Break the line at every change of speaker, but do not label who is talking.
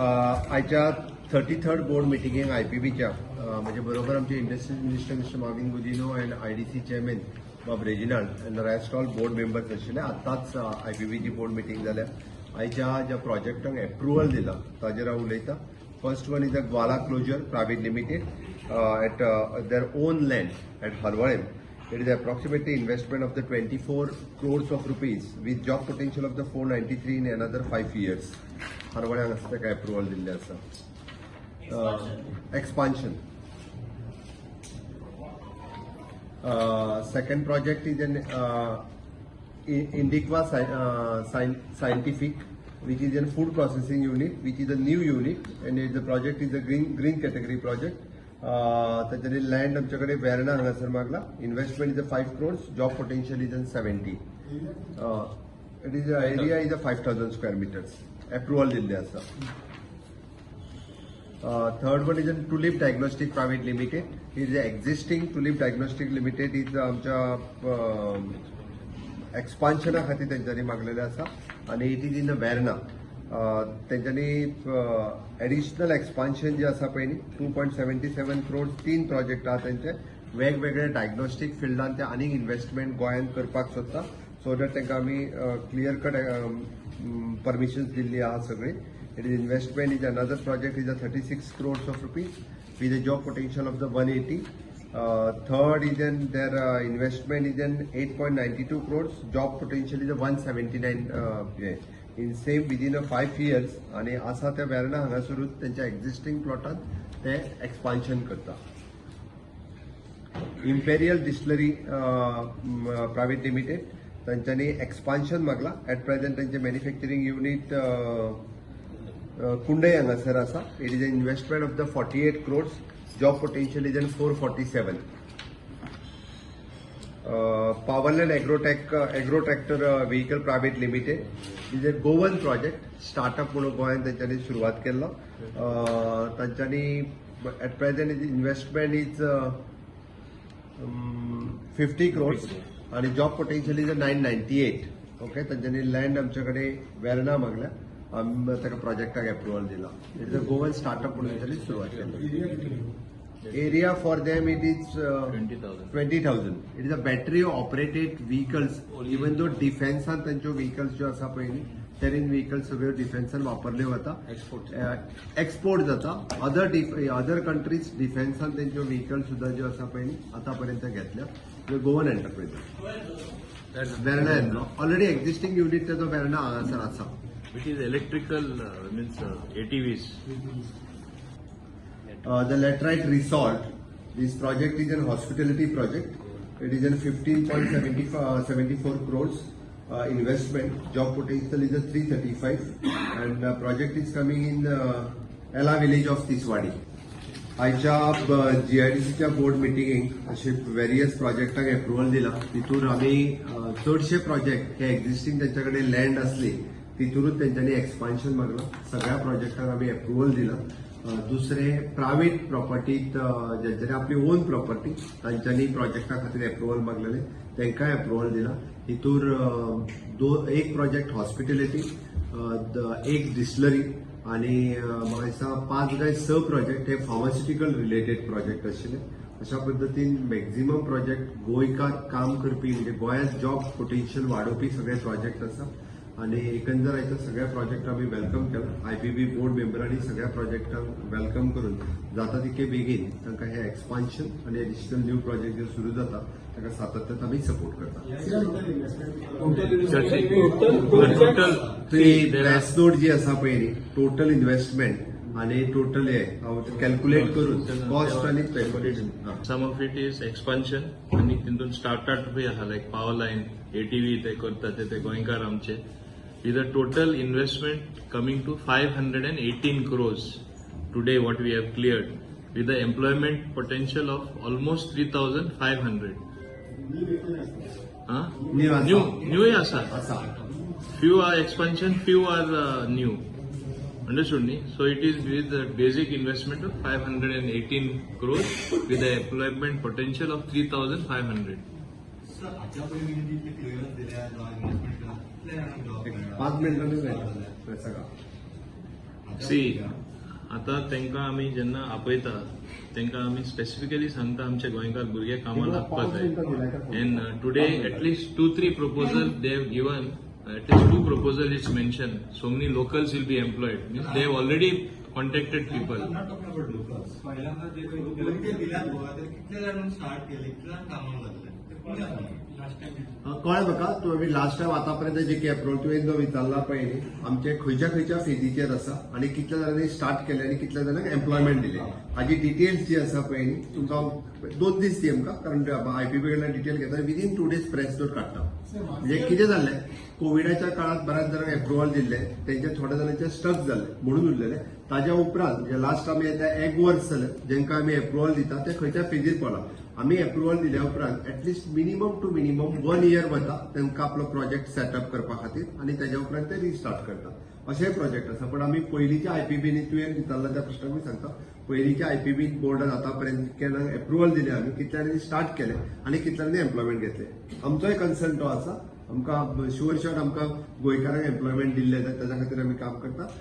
आयच्या 33rd board मिटिंगेक IPBच्या म्हणजे बरोबर आमचे industrial minister mister Marvin Godinho and IDC chairman Bob Reginald and rest all board members आशिल्ले. आतांच IPBची बोर्ड मिटिंग जाल्या. आयच्या ज्या प्रोजेक्टांक एप्रुवल दिला ताजेर हांव उलयतां. फर्स्ट वन इज द ग्वाला closure private limited at their own land at Halvalem. It is approximately investment of the 24 crores of rupees with job potential of the 493 in another 5 years. हरवळ्यांक आसा ताका एप्रुवल दिल्लें आसा. Expansion. Second project is an Indiqua Scientific, which is a food processing unit, which is a new unit, and the project is a green category project. त्याच्यानी land आमच्याकडे वेर्णा हांगासर मागला. Investment is 5 crores, job potential is 70. It is area is 5000 square meters. Approval दिल्ले आसा. Third one is a Tulip diagnostic private limited. Is existing Tulip diagnostic limited is आमच्या एक्सपान्शना खातीर तेंच्यांनी मागलेले आसा आनी इट इज इन वेर्णा. त्यांच्यानी एडिशनल एक्सपान्शन जे आसा पळय न्ही 2.77 crores 3 प्रोजेक्ट आहा त्यांचे. वेगवेगळे डायग्नोस्टिक फिल्डांत ते आनीक इन्व्हेस्टमेंट गोंयांत करपाक सोदता. सो दॅट तांकां आमी क्लियर कट परमिशन्स दिल्ली आहा सगळी. It is investment is another project is 36 crores of rupees with a job potential of the 180. Third is in their investment is in 8.92 crores, job potential is 179 in same within 5 years. आणि असा त्या वेर्णा हांगासरूच त्यांच्या existing प्लॉटात ते expansion करता. Imperial Distillery private limited त्यांच्यानी expansion मागला. At present त्यांचे manufacturing unit Kundaim हांगासर आसा. It is a investment of the 48 crores, job potential is in 447. Powerland Agro-Tractor Vehicle Private Limited is a Goan project. Startup म्हणून गोंयांत त्यांच्यानी सुरवात केला. त्यांच्यानी at present investment is 50 crores आणि job potential is 998. Okay. त्यांच्यानी land आमच्याकडे वेर्णा मागल्या. आम्ही त्या प्रोजेक्टाक एप्रुवल दिला. It is a Goan startup म्हणून त्यांनी सुरवात केली. Area for them it is 20,000. It is a battery operated vehicles. Even though डिफेन्सान त्यांच्यो व्हेकल्स ज्यो आसा पळय न्ही तेरीन व्हेकल्स सगळ्यो डिफेन्सान वापरल्यो वता. एक्सपोर्ट जाता. अदर कंट्रीज डिफेन्सान तेंच्यो व्हेकल्स सुद्धा ज्यो आसा पळय न्ही आतां पर्यंत घेतल्या. गोवन एंटरप्रायझर वेर्णा येतलो. ऑलरेडी एक्झिस्टिंग युनिट तेजो वेर्णा हांगासर आसा.
Which is electrical means ATVs.
The Laterite Resort. This project is an hospitality project. It is in 15.74 crores investment. Job potential is a 335, and project is coming in Ella village of Tiswadi. आयच्या GIDCच्या board मिटिंगेक असे various प्रोजेक्टाक approval दिला. तितून आम्ही चडशे project हे existing त्यांच्याकडे land असले तिथूनच त्यांच्यानी एक्सपान्शन मागला. सगळ्या प्रोजेक्टांक आम्ही एप्रुवल दिला. दुसरे प्रायव्हेट प्रॉपर्टीत ज्यांच्यानी आपली ओन प्रॉपर्टी तांच्यांनी प्रोजेक्टा खातीर एप्रुवल मागलेले तांकांय एप्रुवल दिला. हितूर एक प्रोजेक्ट हॉस्पिटॅलिटी, एक डिस्टिलरी आणि म्हाका दिसता 5 काय 6 प्रोजेक्ट हे फार्मास्युटिकल रिलेटेड प्रोजेक्ट आशिल्ले. अशा पद्दतीन मॅक्झिमम प्रोजेक्ट गोंयकार काम करपी म्हणजे गोंयांत जॉब पोटेन्शियल वाडोवपी सगळे प्रोजेक्ट आसा. आणि एकंदर हाच्या सगळ्या प्रोजेक्ट आम्ही वेलकम केला. IPB बोर्ड मेंबरांनी सगळ्या प्रोजेक्टांक वेलकम करून जाता तितके बेगीन तांकां हे एक्सपान्शन आणि एडिशनल न्यू प्रोजेक्ट जे सुरू जाता ताका सातत्यान आमी सपोर्ट करता. गॅस नोट जी आसा पळय न्ही टोटल इन्व्हेस्टमेंट आणि टोटल हे कॅल्क्युलेट करून कॉस्ट आणि calculation.
Some of it is expansion आणि तितून स्टार्टअप बी आहा लायक पॉवर लायन ATV ते करतात ते गोंयकार आमचे. With a total investment coming to 518 crores today what we have cleared with the employment potential of almost 3,500. New asa. Few are expansion, few are new. Understood me? So it is with the basic investment of 518 crores with the employment potential of 3,500.
पाच मिनिटांनी
C आता तांकां आमी जेन्ना आपयता तांकां आमी specifically सांगता आमचे गोंयकार भुरगे कामां लागपाक जाय end today at least 2-3 proposal they have given at least 2 proposal is mentioned so many locals will be employed means they have already contacted people
पहिल्यांदा जे काही उद्योग दिल्या बुवा ते कितले जाण स्टार्ट केले कितले जाण कामाक लागले ते कोणी सांगले लास्ट टाइम
कळ्ळें म्हाका तुमी लास्ट टायम आतापर्यंत जे की एप्रोल तुवें जो विचारला पळय न्ही आमचे खंयच्या फेजीचेर आसा आनी कितल्या जाणांनी स्टार्ट केले आनी कितल्या जाणांक एम्प्लॉयमेंट दिले हाजी डिटेल्स जी आसा पळय न्ही तुमकां 2 दीस दी आमकां कारण आयपीपी कडल्यान डिटेल घेता विदीन 2 days प्रेस नोट काडटा म्हणजे कितें जाल्लें कोविडाच्या काळात बऱ्याच जाणांक एप्रुवल दिल्ले तेंचे थोड्या जाणांचे स्टक जाल्ले म्हणून उरलेले ताज्या उपरांत म्हणजे लास्ट आमी येता 1 वर्स जालें जेंकां आमी एप्रुवल दिता ते खंयच्या फेजीर पावला आमी एप्रुवल दिल्या उपरांत at least minimum two minimum 1 year वता तांकां आपलो प्रोजेक्ट सेटअप करपा खातीर आनी तेज्या उपरांत ते रिस्टार्ट करतात अशेंय प्रोजेक्ट आसा पण आमी पयलींच्या आयपीबीनी तुवें विचारला त्या प्रश्नाक मी सांगता पयलींच्या आयपीबी बोर्डान आतापर्यंत केन्ना एप्रुवल दिले आमी कितल्यांनी स्टार्ट केले आनी कितल्यांनी एम्प्लॉयमेंट घेतले आमचोय कन्सर्न तो आसा आमकां शुअर शॉट आमकां गोंयकारांक एम्प्लॉयमेंट दिल्ले जाय ताच्या खातीर आमी काम करता